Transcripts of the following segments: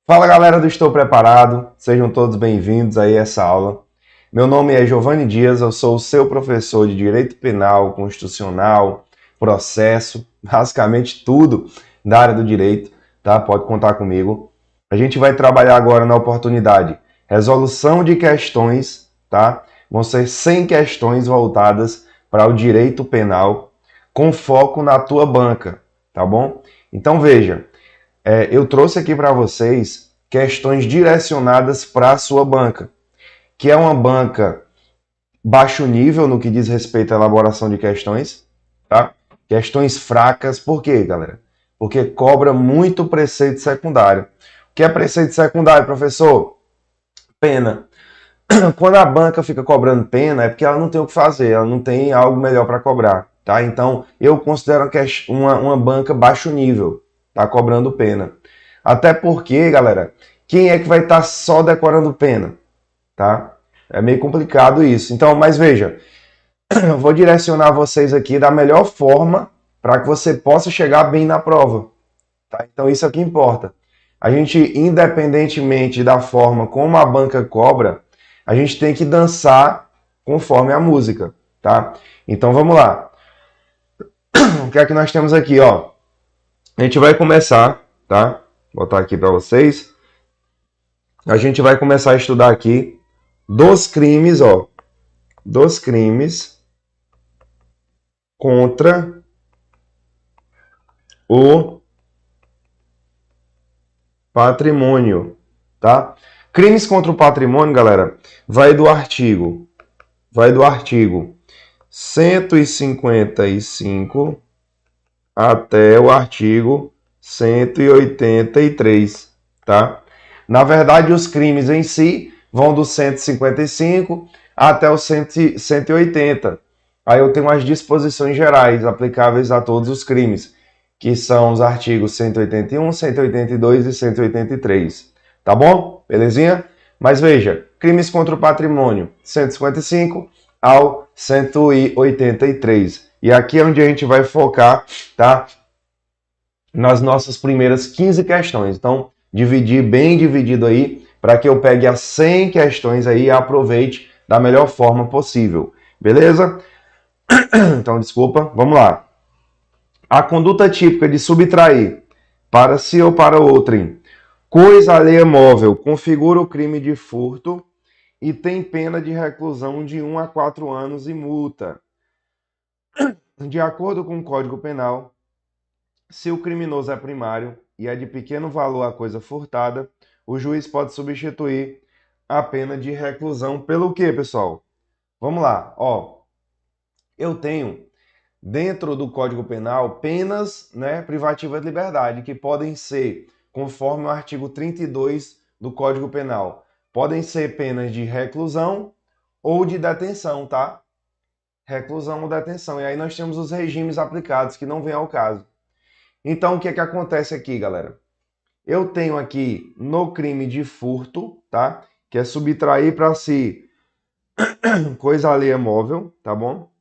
Fala galera do Estou Preparado, sejam todos bem-vindos aí a essa aula. Meu nome é Giovanni Dias, eu sou o seu professor de Direito Penal, Constitucional, Processo, basicamente tudo da área do direito, tá? Pode contar comigo. A gente vai trabalhar agora na oportunidade resolução de questões, tá? Vão ser 100 questões voltadas para o direito penal, com foco na tua banca, tá bom? Então veja, eu trouxe aqui para vocês questões direcionadas para a sua banca, que é uma banca baixo nível no que diz respeito à elaboração de questões, tá? Questões fracas, por quê, galera? Porque cobra muito preceito secundário. O que é preceito secundário, professor? Pena. Quando a banca fica cobrando pena, é porque ela não tem o que fazer, ela não tem algo melhor para cobrar, tá? Então, eu considero uma banca baixo nível, tá cobrando pena. Até porque, galera, quem é que vai estar só decorando pena, tá? É meio complicado isso. Então, mas veja, eu vou direcionar vocês aqui da melhor forma para que você possa chegar bem na prova, tá? Então, isso é o que importa. A gente, independentemente da forma como a banca cobra, a gente tem que dançar conforme a música, tá? Então, vamos lá. O que é que nós temos aqui, ó? A gente vai começar, tá? Vou botar aqui para vocês. A gente vai começar a estudar aqui dos crimes, ó, dos crimes contra o patrimônio, tá? Crimes contra o patrimônio, galera, vai do artigo 155 até o artigo 183, tá? Na verdade, os crimes em si vão do 155 até o 180. Aí eu tenho as disposições gerais aplicáveis a todos os crimes, que são os artigos 181, 182 e 183. Tá bom? Belezinha? Mas veja, crimes contra o patrimônio, 155 ao 183. E aqui é onde a gente vai focar, tá? Nas nossas primeiras 15 questões. Então, dividir bem dividido aí, para que eu pegue as 100 questões aí e aproveite da melhor forma possível. Beleza? Então, desculpa, vamos lá. A conduta típica de subtrair para si ou para outrem coisa alheia móvel configura o crime de furto e tem pena de reclusão de 1 a 4 anos e multa. De acordo com o Código Penal, se o criminoso é primário e é de pequeno valor a coisa furtada, o juiz pode substituir a pena de reclusão pelo quê, pessoal? Vamos lá, ó. Eu tenho dentro do Código Penal penas, né, privativas de liberdade que podem ser, conforme o artigo 32 do Código Penal, podem ser penas de reclusão ou de detenção, tá? Reclusão ou detenção. E aí nós temos os regimes aplicados que não vêm ao caso. Então, o que é que acontece aqui, galera? Eu tenho aqui no crime de furto, tá? Que é subtrair para si coisa alheia móvel, tá bom?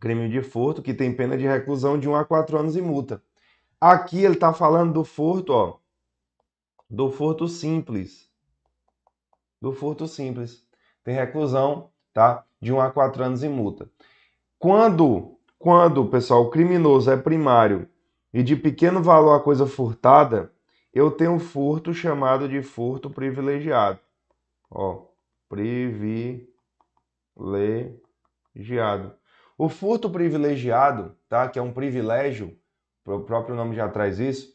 Crime de furto, que tem pena de reclusão de 1 a 4 anos e multa. Aqui ele está falando do furto, ó, do furto simples. Do furto simples. Tem reclusão, tá? De 1 a 4 anos e multa. Quando, pessoal, o criminoso é primário e de pequeno valor a coisa furtada, eu tenho um furto chamado de furto privilegiado. Ó, privilegiado. O furto privilegiado, tá? Que é um privilégio, o próprio nome já traz isso,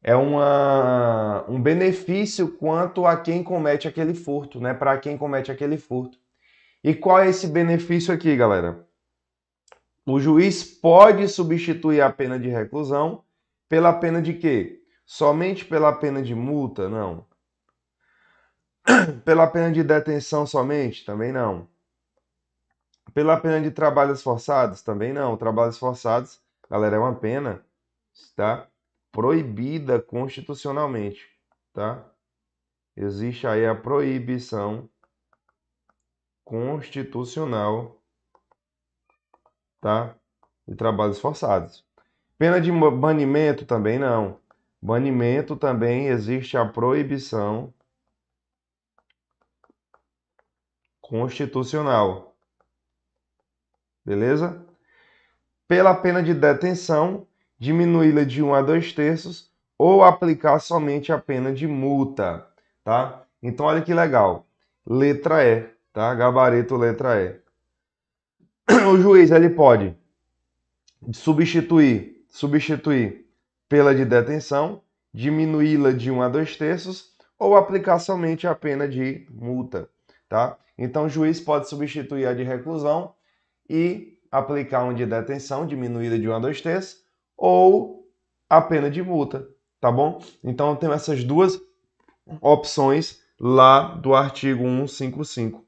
é um benefício quanto a quem comete aquele furto, né? Para quem comete aquele furto. E qual é esse benefício aqui, galera? O juiz pode substituir a pena de reclusão pela pena de quê? Somente pela pena de multa? Não. Pela pena de detenção somente? Também não. Pela pena de trabalhos forçados? Também não. Trabalhos forçados, galera, é uma pena, tá? Proibida constitucionalmente, tá? Existe aí a proibição constitucional, tá? De trabalhos forçados. Pena de banimento? Também não. Banimento também existe a proibição constitucional. Beleza? Pela pena de detenção, diminuí-la de 1 a 2/3 ou aplicar somente a pena de multa, tá? Então, olha que legal. Letra E, tá? Gabarito letra E. O juiz, ele pode substituir pela de detenção, diminuí-la de 1 a 2/3 ou aplicar somente a pena de multa, tá? Então, o juiz pode substituir a de reclusão e aplicar uma de detenção diminuída de 1 a 2/3 ou a pena de multa, tá bom? Então, eu tenho essas duas opções lá do artigo 155.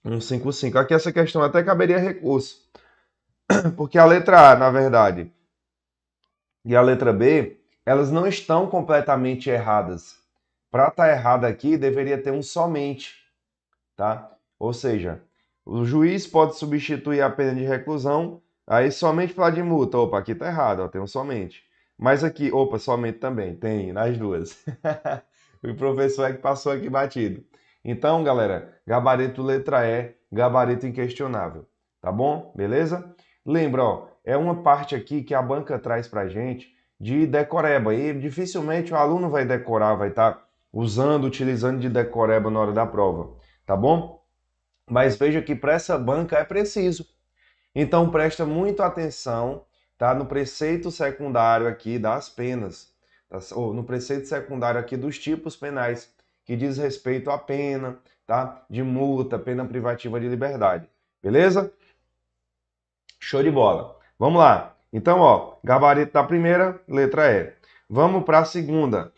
155. Aqui essa questão até caberia recurso, porque a letra A, na verdade, e a letra B, elas não estão completamente erradas. Para estar errada aqui, deveria ter um somente, tá? Ou seja, o juiz pode substituir a pena de reclusão, aí somente falar de multa. Opa, aqui tá errado, ó, tem um somente. Mas aqui, opa, somente também, tem nas duas. O professor é que passou aqui batido. Então, galera, gabarito letra E, gabarito inquestionável, tá bom? Beleza? Lembra, ó, é uma parte aqui que a banca traz pra gente de decoreba, e dificilmente o aluno vai decorar, vai estar utilizando de decoreba na hora da prova, tá bom? Mas veja que para essa banca é preciso. Então presta muito atenção, tá? No preceito secundário aqui das penas, tá? Ou no preceito secundário aqui dos tipos penais, que diz respeito à pena, tá? De multa, pena privativa de liberdade. Beleza? Show de bola. Vamos lá. Então, ó, gabarito da primeira, letra E. Vamos para a segunda.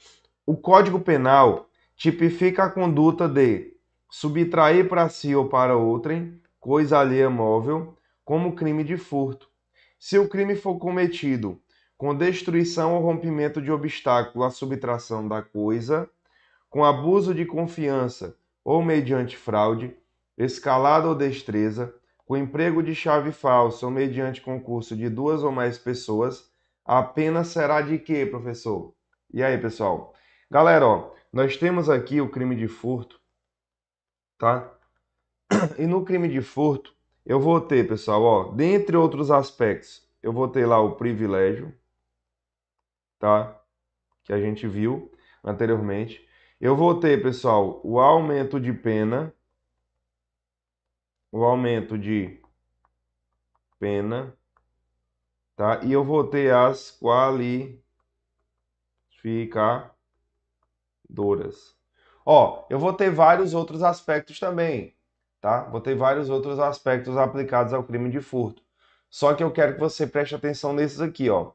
O Código Penal tipifica a conduta de subtrair para si ou para outrem coisa alheia móvel como crime de furto. Se o crime for cometido com destruição ou rompimento de obstáculo à subtração da coisa, com abuso de confiança ou mediante fraude, escalada ou destreza, com emprego de chave falsa ou mediante concurso de 2 ou mais pessoas, a pena será de quê, professor? E aí, pessoal? Galera, ó, nós temos aqui o crime de furto, tá? E no crime de furto, eu vou ter, pessoal, ó, dentre outros aspectos, eu vou ter lá o privilégio, tá? Que a gente viu anteriormente. Eu vou ter, pessoal, o aumento de pena, tá? E eu vou ter as qualificadoras. Ó, eu vou ter vários outros aspectos também, tá? Vou ter vários outros aspectos aplicados ao crime de furto. Só que eu quero que você preste atenção nesses aqui, ó.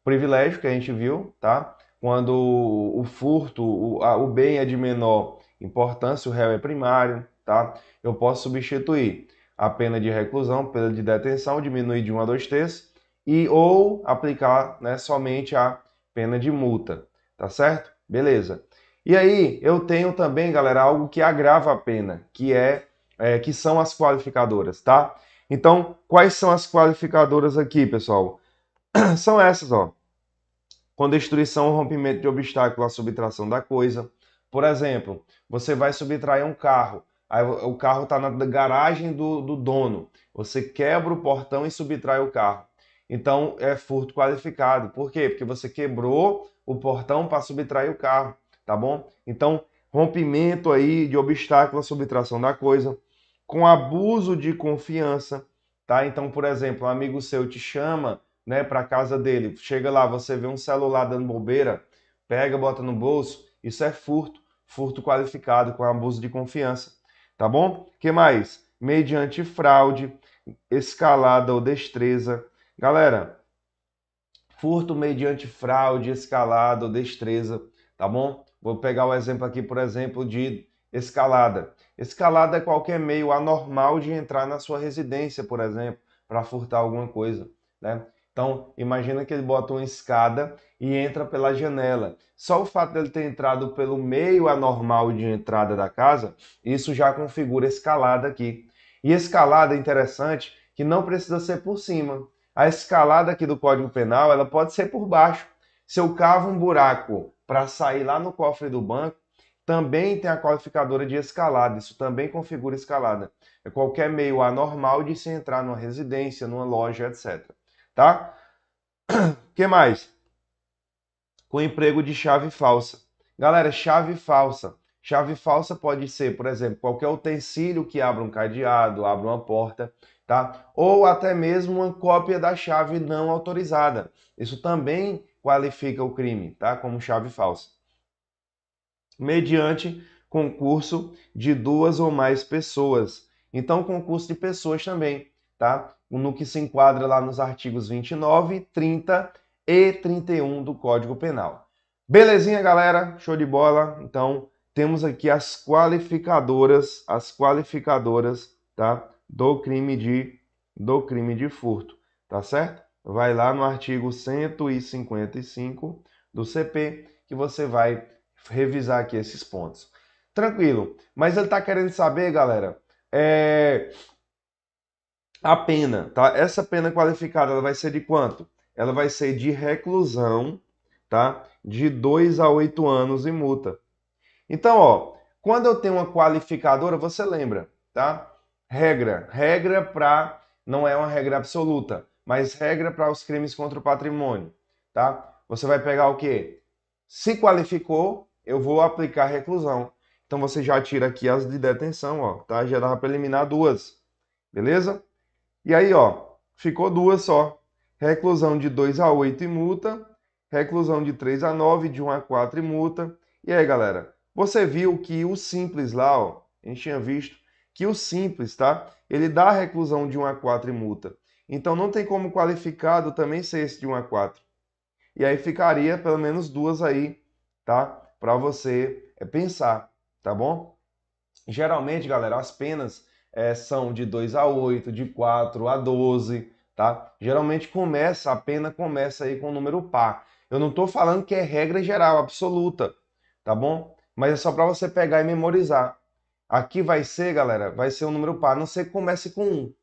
Privilégio que a gente viu, tá? Quando o furto, o bem é de menor importância, o réu é primário, tá? Eu posso substituir a pena de reclusão pela de detenção, diminuir de 1 a 2/3 e ou aplicar, né, somente a pena de multa, tá certo? Beleza. E aí, eu tenho também, galera, algo que agrava a pena, que são as qualificadoras, tá? Então, quais são as qualificadoras aqui, pessoal? São essas, ó. Com destruição ou rompimento de obstáculo à subtração da coisa. Por exemplo, você vai subtrair um carro, aí o carro está na garagem do dono, você quebra o portão e subtrai o carro. Então, é furto qualificado. Por quê? Porque você quebrou o portão para subtrair o carro, tá bom? Então, rompimento aí de obstáculo à subtração da coisa, com abuso de confiança, tá? Então, por exemplo, um amigo seu te chama, né, para casa dele, chega lá, você vê um celular dando bobeira, pega, bota no bolso, isso é furto, furto qualificado com abuso de confiança, tá bom? Que mais? Mediante fraude, escalada ou destreza. Galera, furto mediante fraude, escalada ou destreza, tá bom? Vou pegar o exemplo aqui, por exemplo, de escalada. Escalada é qualquer meio anormal de entrar na sua residência, por exemplo, para furtar alguma coisa, né? Então, imagina que ele bota uma escada e entra pela janela. Só o fato dele ter entrado pelo meio anormal de entrada da casa, isso já configura escalada aqui. E escalada é interessante que não precisa ser por cima. A escalada aqui do Código Penal, ela pode ser por baixo. Se eu cavo um buraco para sair lá no cofre do banco, também tem a qualificadora de escalada. Isso também configura escalada. É qualquer meio anormal de se entrar numa residência, numa loja, etc. Tá? O que mais? Com emprego de chave falsa. Galera, chave falsa. Chave falsa pode ser, por exemplo, qualquer utensílio que abra um cadeado, abra uma porta, tá? Ou até mesmo uma cópia da chave não autorizada. Isso também qualifica o crime, tá? Como chave falsa. Mediante concurso de 2 ou mais pessoas. Então, concurso de pessoas também, tá? No que se enquadra lá nos artigos 29, 30 e 31 do Código Penal. Belezinha, galera? Show de bola? Então, temos aqui as qualificadoras, tá? Do crime de furto, tá certo? Vai lá no artigo 155 do CP que você vai revisar aqui esses pontos. Tranquilo. Mas ele está querendo saber, galera, a pena, tá? Essa pena qualificada, ela vai ser de quanto? Ela vai ser de reclusão, tá? De 2 a 8 anos e multa. Então, ó, quando eu tenho uma qualificadora, você lembra, tá? Regra para, não é uma regra absoluta, mas regra para os crimes contra o patrimônio, tá? Você vai pegar o quê? Se qualificou, eu vou aplicar reclusão. Então você já tira aqui as de detenção, ó, tá? Já dava para eliminar duas, beleza? E aí, ó, ficou duas só. Reclusão de 2 a 8 e multa, reclusão de 3 a 9, de 1 a 4 e multa. E aí, galera, você viu que o simples lá, ó, a gente tinha visto que o simples, tá? Ele dá a reclusão de 1 a 4 e multa. Então não tem como qualificado também ser esse de 1 a 4. E aí ficaria pelo menos duas aí, tá? Para você pensar, tá bom? Geralmente, galera, as penas são de 2 a 8, de 4 a 12, tá? Geralmente a pena começa aí com o número par. Eu não estou falando que é regra geral, absoluta, tá bom? Mas é só para você pegar e memorizar. Aqui vai ser, galera, vai ser um número par, a não ser que comece com 1,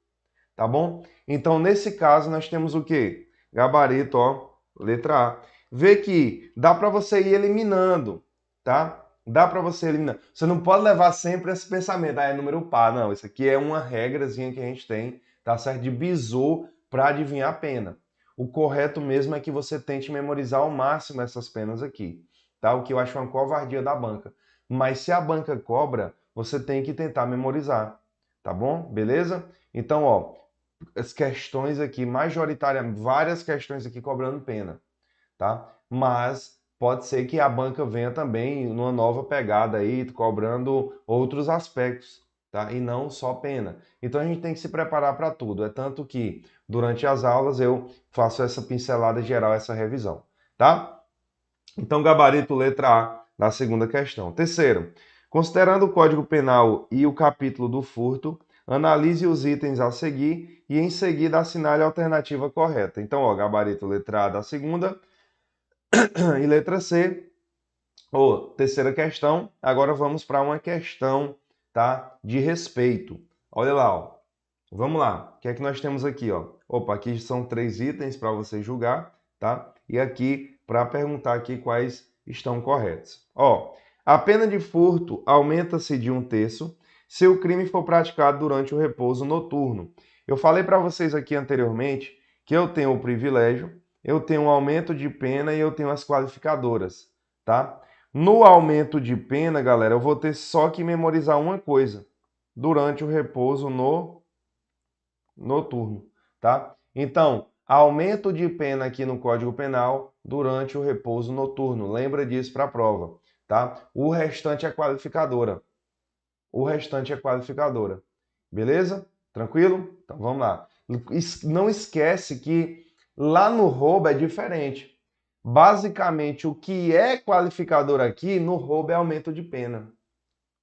tá bom? Então, nesse caso, nós temos o quê? Gabarito, ó, letra A. Vê que dá para você ir eliminando, tá? Dá para você eliminar. Você não pode levar sempre esse pensamento, é número par. Não, isso aqui é uma regrazinha que a gente tem, tá certo? De bizu para adivinhar a pena. O correto mesmo é que você tente memorizar ao máximo essas penas aqui, tá? O que eu acho uma covardia da banca. Mas se a banca cobra, você tem que tentar memorizar, tá bom? Beleza? Então, ó, as questões aqui, majoritariamente, várias questões aqui cobrando pena, tá? Mas pode ser que a banca venha também numa nova pegada aí, cobrando outros aspectos, tá? E não só pena. Então a gente tem que se preparar para tudo. É tanto que durante as aulas eu faço essa pincelada geral, essa revisão, tá? Então, gabarito letra A da segunda questão. Terceiro, considerando o Código Penal e o capítulo do furto, analise os itens a seguir e em seguida assinale a alternativa correta. Então, ó, gabarito letra A da segunda e letra C, terceira questão. Agora vamos para uma questão, tá, de respeito. Olha lá, ó. Vamos lá. O que é que nós temos aqui, ó? Opa, aqui são 3 itens para você julgar, tá? E aqui para perguntar aqui quais estão corretos. Ó, a pena de furto aumenta-se de 1/3 se o crime for praticado durante o repouso noturno. Eu falei para vocês aqui anteriormente que eu tenho o privilégio, eu tenho um aumento de pena e eu tenho as qualificadoras, tá? No aumento de pena, galera, eu vou ter só que memorizar uma coisa. Durante o repouso noturno, tá? Então, aumento de pena aqui no Código Penal durante o repouso noturno. Lembra disso para a prova, tá? O restante é qualificadora. O restante é qualificadora. Beleza? Tranquilo? Então vamos lá. Não esquece que lá no roubo é diferente. Basicamente, o que é qualificador aqui no roubo é aumento de pena,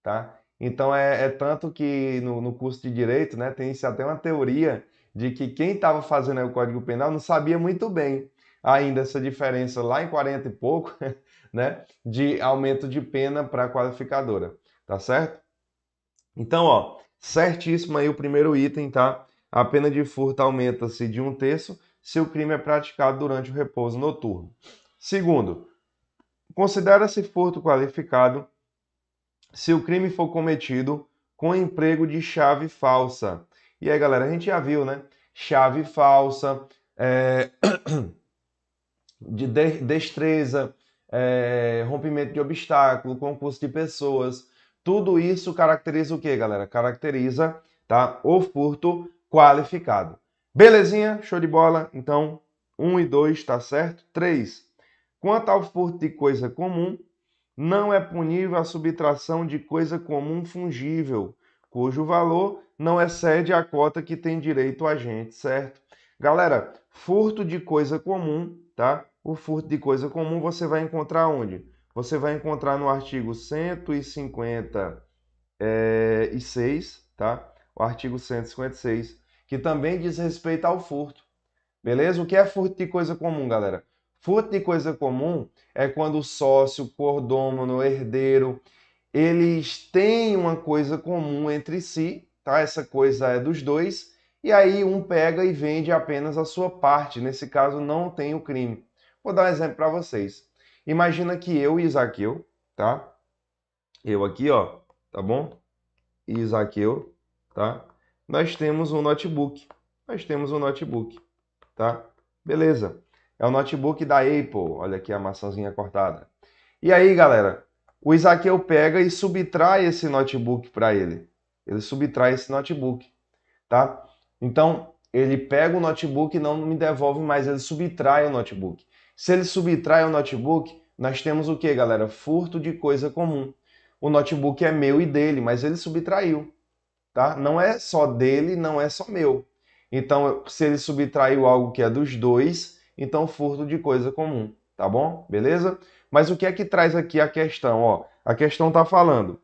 tá? Então é tanto que no curso de Direito, né, tem até uma teoria de que quem estava fazendo o Código Penal não sabia muito bem ainda essa diferença lá em 40 e pouco, né, de aumento de pena para a qualificadora, tá certo? Então, ó, certíssimo aí o primeiro item, tá? A pena de furto aumenta-se de 1/3 se o crime é praticado durante o repouso noturno. Segundo, considera-se furto qualificado se o crime for cometido com emprego de chave falsa. E aí, galera, a gente já viu, né? Chave falsa, de destreza, rompimento de obstáculo, concurso de pessoas. Tudo isso caracteriza o quê, galera? Caracteriza, tá, o furto qualificado. Belezinha? Show de bola? Então, 1 e 2, tá certo? 3. Quanto ao furto de coisa comum, não é punível a subtração de coisa comum fungível, cujo valor não excede a cota que tem direito o agente, certo? Galera, furto de coisa comum, tá? O furto de coisa comum você vai encontrar onde? Você vai encontrar no artigo 156, tá? O artigo 156, que também diz respeito ao furto. Beleza? O que é furto de coisa comum, galera? Furto de coisa comum é quando o sócio, cordômono, herdeiro, eles têm uma coisa comum entre si, tá? Essa coisa é dos dois, e aí um pega e vende apenas a sua parte. Nesse caso, não tem o crime. Vou dar um exemplo para vocês. Imagina que eu e Isaqueu, tá? Eu aqui, ó, tá bom? E Isaqueu, tá? Nós temos um notebook. Tá? Beleza. É o notebook da Apple. Olha aqui a maçãzinha cortada. E aí, galera, o Isaqueu pega e subtrai esse notebook para ele. Ele subtrai esse notebook, tá? Então, ele pega o notebook e não me devolve mais, ele subtrai o notebook. Se ele subtrai o notebook, nós temos o que, galera? Furto de coisa comum. O notebook é meu e dele, mas ele subtraiu, tá? Não é só dele, não é só meu. Então, se ele subtraiu algo que é dos dois, então furto de coisa comum, tá bom? Beleza? Mas o que é que traz aqui a questão? Ó, a questão está falando: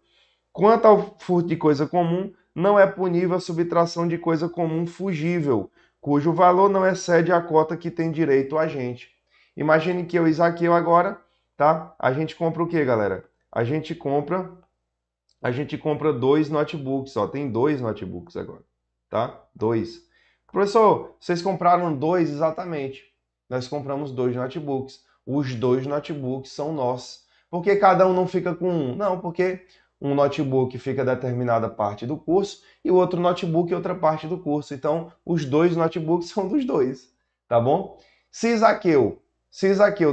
quanto ao furto de coisa comum, não é punível a subtração de coisa comum fugível, cujo valor não excede a cota que tem direito o agente. Imagine que eu e Isaqueu agora, tá? A gente compra o quê, galera? A gente compra 2 notebooks, ó, tem 2 notebooks agora, tá? 2. Professor, vocês compraram 2 exatamente. Nós compramos 2 notebooks. Os 2 notebooks são nossos. Por que cada um não fica com um? Não, porque um notebook fica determinada parte do curso e o outro notebook outra parte do curso. Então, os 2 notebooks são dos 2, tá bom? Se Isaqueu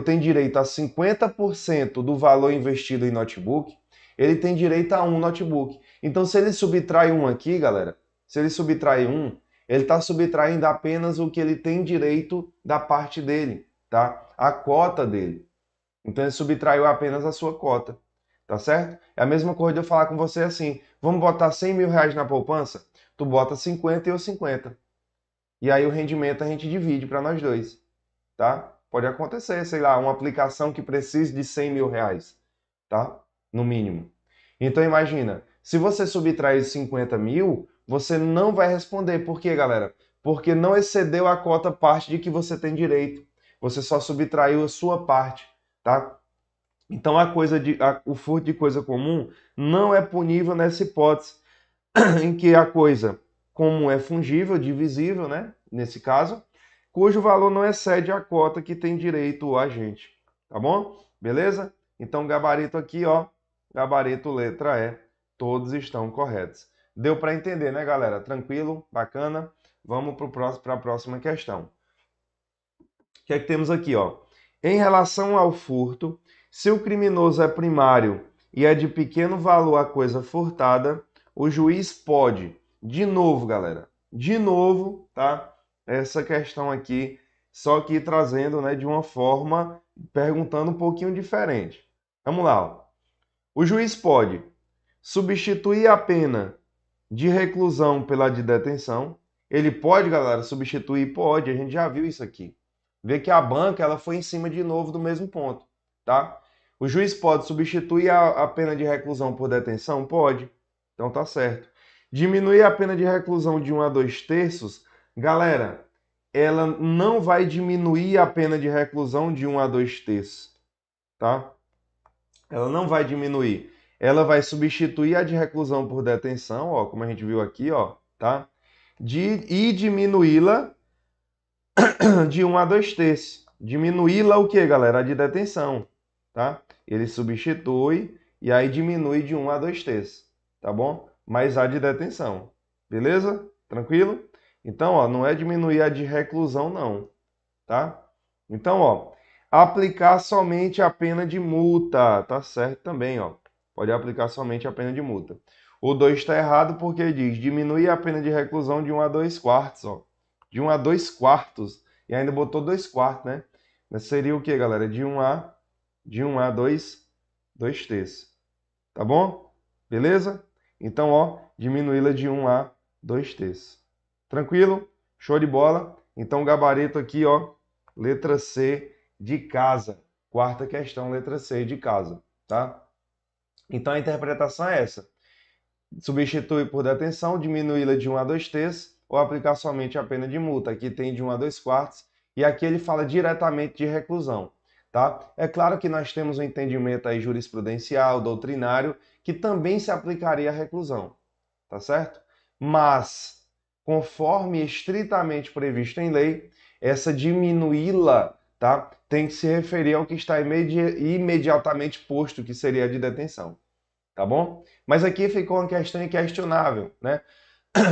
tem direito a 50% do valor investido em notebook, ele tem direito a um notebook. Então, se ele subtrai um aqui, galera, se ele subtrai um, ele está subtraindo apenas o que ele tem direito da parte dele, tá? A cota dele. Então, ele subtraiu apenas a sua cota, tá certo? É a mesma coisa de eu falar com você assim: vamos botar 100 mil reais na poupança? Tu bota 50 e eu 50. E aí o rendimento a gente divide para nós dois, tá? Pode acontecer, sei lá, uma aplicação que precise de 100 mil reais, tá? No mínimo. Então imagina, se você subtrair 50 mil, você não vai responder. Por quê, galera? Porque não excedeu a cota parte de que você tem direito. Você só subtraiu a sua parte, tá? Então o furto de coisa comum não é punível nessa hipótese, em que a coisa comum é fungível, divisível, né? Nesse caso, cujo valor não excede a cota que tem direito o agente. Tá bom? Beleza? Então, gabarito aqui, ó. Gabarito letra E. Todos estão corretos. Deu para entender, né, galera? Tranquilo? Bacana? Vamos para a próxima questão. O que é que temos aqui, ó? Em relação ao furto, se o criminoso é primário e é de pequeno valor a coisa furtada, o juiz pode, de novo, galera, de novo, tá? Essa questão aqui, só que trazendo, né, de uma forma, perguntando um pouquinho diferente. Vamos lá, ó. O juiz pode substituir a pena de reclusão pela de detenção. Ele pode, galera, substituir? Pode, a gente já viu isso aqui. Vê que a banca ela foi em cima de novo do mesmo ponto, tá? O juiz pode substituir a pena de reclusão por detenção? Pode. Então tá certo. Diminuir a pena de reclusão de 1 a 2 terços? Galera, ela não vai diminuir a pena de reclusão de 1 a 2 terços, tá? Ela não vai diminuir. Ela vai substituir a de reclusão por detenção, ó, como a gente viu aqui, ó, tá? E diminuí-la de 1 a 2 terços, diminuí-la o quê, galera? A de detenção, tá? Ele substitui e aí diminui de 1 a 2 terços, tá bom? Mais a de detenção, beleza? Tranquilo? Então, ó, não é diminuir a de reclusão, não, tá? Então, ó, aplicar somente a pena de multa, tá certo também, ó. Pode aplicar somente a pena de multa. O 2 está errado porque diz diminuir a pena de reclusão de 1 a 2 quartos, ó. De 1 a 2 quartos. E ainda botou 2 quartos, né? Mas seria o que, galera? De 1 a 2 terços. Tá bom? Beleza? Então, ó, diminuí-la de 1 a 2 terços. Tranquilo? Show de bola? Então, gabarito aqui, ó, letra C de casa. Quarta questão, letra C de casa, tá? Então, a interpretação é essa. Substitui por detenção, diminuí-la de 1 a 2 terços ou aplicar somente a pena de multa. Aqui tem de 1 a 2 quartos e aqui ele fala diretamente de reclusão, tá? É claro que nós temos um entendimento aí jurisprudencial, doutrinário, que também se aplicaria à reclusão, tá certo? Mas, conforme estritamente previsto em lei, essa diminuí-la, tá? Tem que se referir ao que está imediatamente posto, que seria a de detenção, tá bom? Mas aqui ficou uma questão inquestionável, né?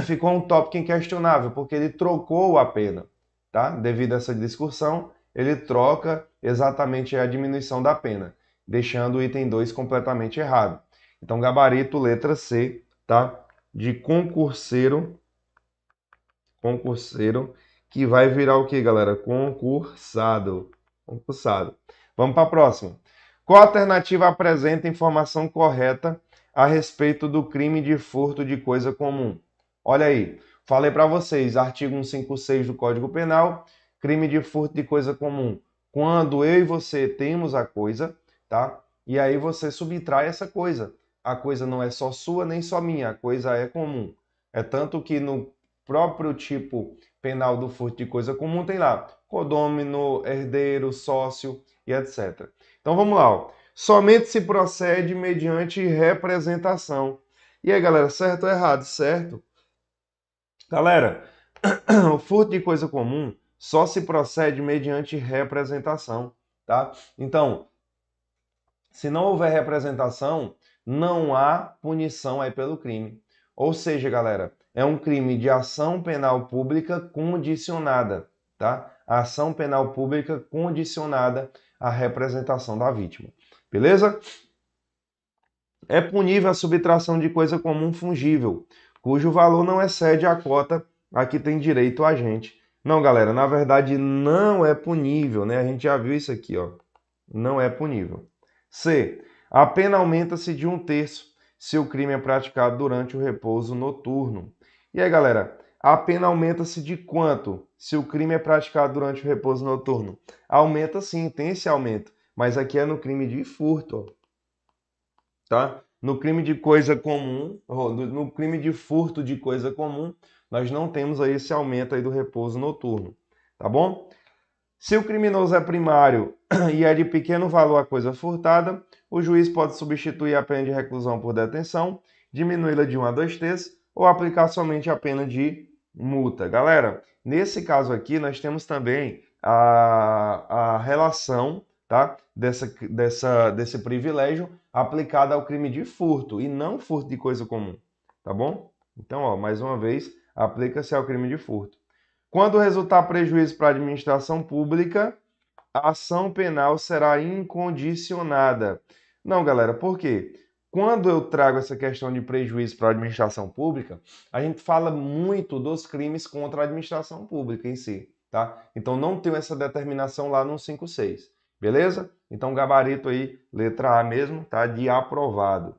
Ficou um tópico inquestionável, porque ele trocou a pena, tá? Devido a essa discussão, ele troca exatamente a diminuição da pena, deixando o item 2 completamente errado. Então, gabarito, letra C, tá? De concurseiro, que vai virar o que, galera? Concursado. Concursado. Vamos para a próxima. Qual alternativa apresenta informação correta a respeito do crime de furto de coisa comum? Olha aí, falei para vocês, artigo 156 do Código Penal, crime de furto de coisa comum. Quando eu e você temos a coisa, tá? E aí você subtrai essa coisa. A coisa não é só sua nem só minha, a coisa é comum. É tanto que no próprio tipo penal do furto de coisa comum tem lá condômino, herdeiro, sócio e etc. Então vamos lá, ó. Somente se procede mediante representação. E aí, galera, certo ou errado? Certo? Galera, o furto de coisa comum só se procede mediante representação, tá? Então, se não houver representação, não há punição aí pelo crime. Ou seja, galera, é um crime de ação penal pública condicionada, tá? A ação penal pública condicionada à representação da vítima. Beleza? É punível a subtração de coisa comum fungível, cujo valor não excede a cota a que tem direito o agente. Não, galera, na verdade não é punível, né? A gente já viu isso aqui, ó. Não é punível. C. A pena aumenta-se de 1 terço se o crime é praticado durante o repouso noturno. E aí, galera, a pena aumenta-se de quanto se o crime é praticado durante o repouso noturno? Aumenta sim, tem esse aumento, mas aqui é no crime de furto, ó, tá? No crime de coisa comum, no crime de furto de coisa comum, nós não temos aí esse aumento aí do repouso noturno, tá bom? Se o criminoso é primário e é de pequeno valor a coisa furtada, o juiz pode substituir a pena de reclusão por detenção, diminuí-la de 1 a 2 terços ou aplicar somente a pena de multa. Galera, nesse caso aqui nós temos também a relação, tá, desse privilégio aplicada ao crime de furto e não furto de coisa comum, tá bom? Então, ó, mais uma vez, aplica-se ao crime de furto. Quando resultar prejuízo para a administração pública, a ação penal será incondicionada. Não, galera, por quê? Quando eu trago essa questão de prejuízo para a administração pública, a gente fala muito dos crimes contra a administração pública em si, tá? Então não tenho essa determinação lá no 56, beleza? Então gabarito aí, letra A mesmo, tá? De aprovado.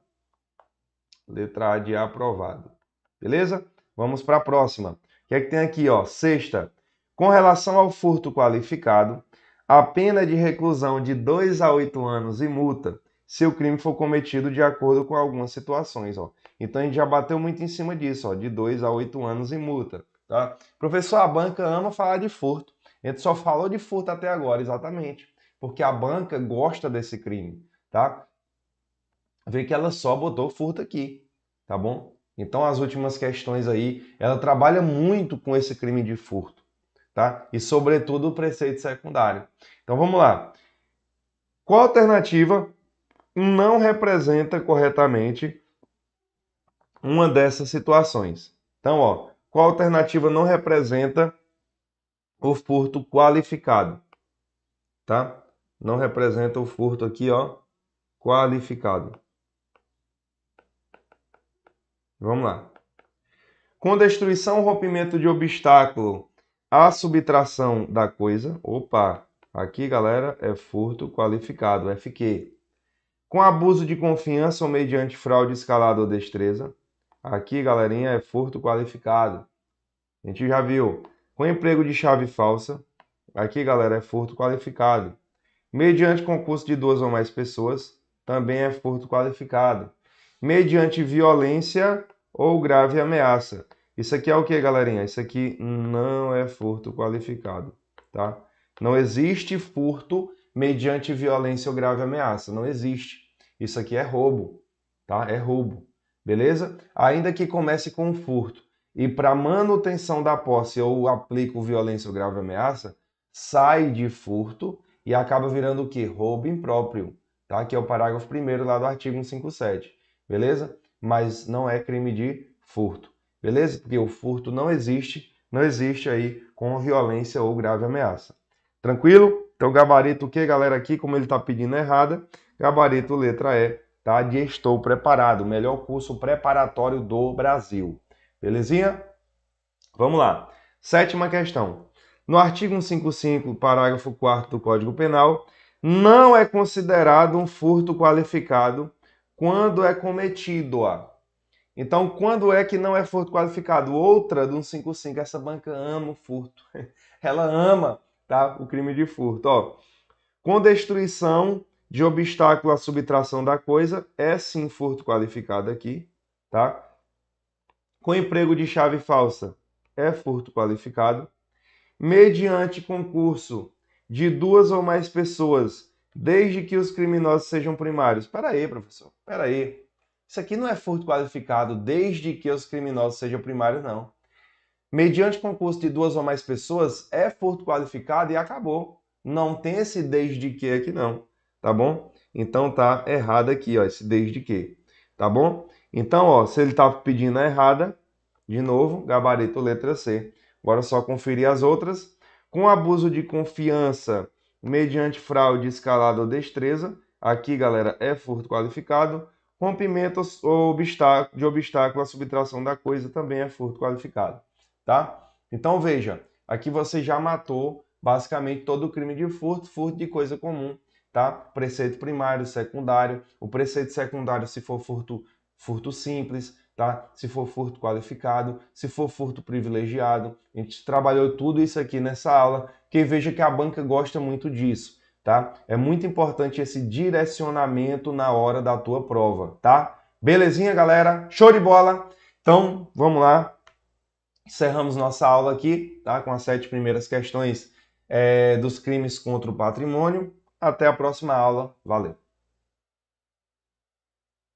Letra A de aprovado. Beleza? Vamos para a próxima. O que é que tem aqui, ó? Sexta. Com relação ao furto qualificado, a pena de reclusão de 2 a 8 anos e multa se o crime for cometido de acordo com algumas situações, ó. Então a gente já bateu muito em cima disso, ó, de 2 a 8 anos e multa, tá? Professor, a banca ama falar de furto. A gente só falou de furto até agora, exatamente, porque a banca gosta desse crime, tá? Vê que ela só botou furto aqui, tá bom? Então as últimas questões aí, ela trabalha muito com esse crime de furto, tá? E, sobretudo, o preceito secundário. Então, vamos lá. Qual alternativa não representa corretamente uma dessas situações? Então, ó, qual alternativa não representa o furto qualificado? Tá? Não representa o furto aqui, ó, qualificado. Vamos lá. Com destruição, rompimento de obstáculo, a subtração da coisa. Opa, aqui, galera, é furto qualificado, FQ. Com abuso de confiança ou mediante fraude, escalada ou destreza. Aqui, galerinha, é furto qualificado. A gente já viu. Com emprego de chave falsa. Aqui, galera, é furto qualificado. Mediante concurso de 2 ou mais pessoas. Também é furto qualificado. Mediante violência ou grave ameaça. Isso aqui é o que, galerinha? Isso aqui não é furto qualificado, tá? Não existe furto mediante violência ou grave ameaça. Não existe. Isso aqui é roubo, tá? É roubo, beleza? Ainda que comece com um furto e para manutenção da posse eu aplico violência ou grave ameaça, sai de furto e acaba virando o quê? Roubo impróprio, tá? Que é o parágrafo 1º lá do artigo 157, beleza? Mas não é crime de furto, beleza? Porque o furto não existe aí com violência ou grave ameaça. Tranquilo? Então, gabarito o que, galera, aqui, como ele está pedindo errada, gabarito letra E, tá? De estou preparado, o melhor curso preparatório do Brasil. Belezinha? Vamos lá. 7ª questão. No artigo 155, parágrafo 4º do Código Penal, não é considerado um furto qualificado quando é cometido, ó. Então, quando é que não é furto qualificado? Outra do 155, essa banca ama o furto. Ela ama, tá? O crime de furto, ó. Com destruição de obstáculo à subtração da coisa, é sim furto qualificado aqui, tá? Com emprego de chave falsa, é furto qualificado. Mediante concurso de 2 ou mais pessoas, desde que os criminosos sejam primários. Espera aí, professor, espera aí. Isso aqui não é furto qualificado desde que os criminosos sejam primários, não. Mediante concurso de 2 ou mais pessoas, é furto qualificado e acabou. Não tem esse desde que aqui não, tá bom? Então tá errado aqui, ó, esse desde que, tá bom? Então, ó, se ele tá pedindo a errada, de novo, gabarito letra C. Agora é só conferir as outras. Com abuso de confiança, mediante fraude, escalada ou destreza, aqui, galera, é furto qualificado. Rompimento ou de obstáculo à subtração da coisa também é furto qualificado, tá? Então, veja, aqui você já matou basicamente todo o crime de furto, furto de coisa comum, tá? Preceito primário, secundário. O preceito secundário, se for furto simples, tá? Se for furto qualificado, se for furto privilegiado. A gente trabalhou tudo isso aqui nessa aula, que veja que a banca gosta muito disso, tá? É muito importante esse direcionamento na hora da tua prova, tá? Belezinha, galera? Show de bola? Então, vamos lá. Encerramos nossa aula aqui, tá? Com as 7 primeiras questões dos crimes contra o patrimônio. Até a próxima aula. Valeu!